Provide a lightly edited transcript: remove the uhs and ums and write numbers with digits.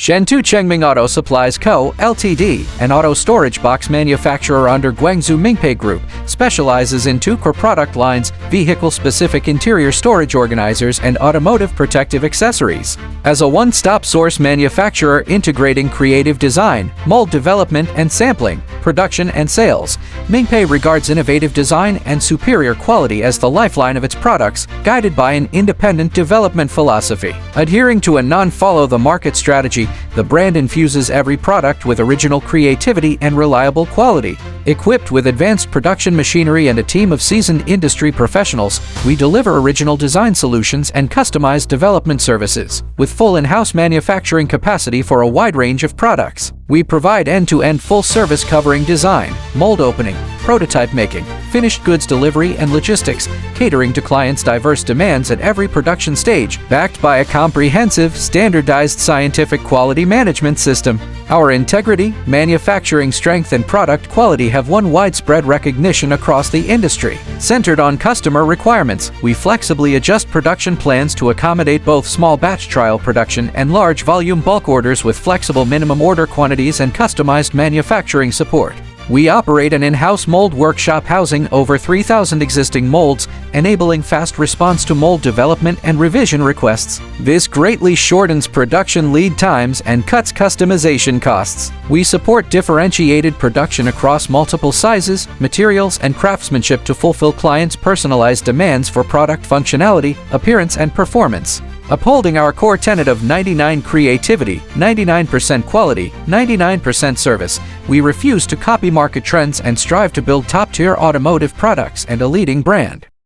Shentu Chengming Auto Supplies Co., Ltd., an auto storage box manufacturer under Guangzhou Mingpai Group, specializes in two core product lines: vehicle-specific interior storage organizers and automotive protective accessories. As a one-stop source manufacturer integrating creative design, mold development and sampling, production and sales, Mingpai regards innovative design and superior quality as the lifeline of its products, guided by an independent development philosophy. Adhering to a non-follow-the-market strategy, the brand infuses every product with original creativity and reliable quality. Equipped with advanced production machinery and a team of seasoned industry professionals, we deliver original design solutions and customized development services, with full in-house manufacturing capacity for a wide range of products. We provide end-to-end full service covering design, mold opening, prototype making, finished goods delivery and logistics, catering to clients' diverse demands at every production stage, backed by a comprehensive, standardized scientific quality management system. Our integrity, manufacturing strength and product quality have won widespread recognition across the industry. Centered on customer requirements, we flexibly adjust production plans to accommodate both small batch trial production and large volume bulk orders with flexible minimum order quantities and customized manufacturing support. We operate an in-house mold workshop housing over 3,000 existing molds, enabling fast response to mold development and revision requests. This greatly shortens production lead times and cuts customization costs. We support differentiated production across multiple sizes, materials, and craftsmanship to fulfill clients' personalized demands for product functionality, appearance, and performance. Upholding our core tenet of 99% creativity, 99% quality, 99% service, we refuse to copy market trends and strive to build top-tier automotive products and a leading brand.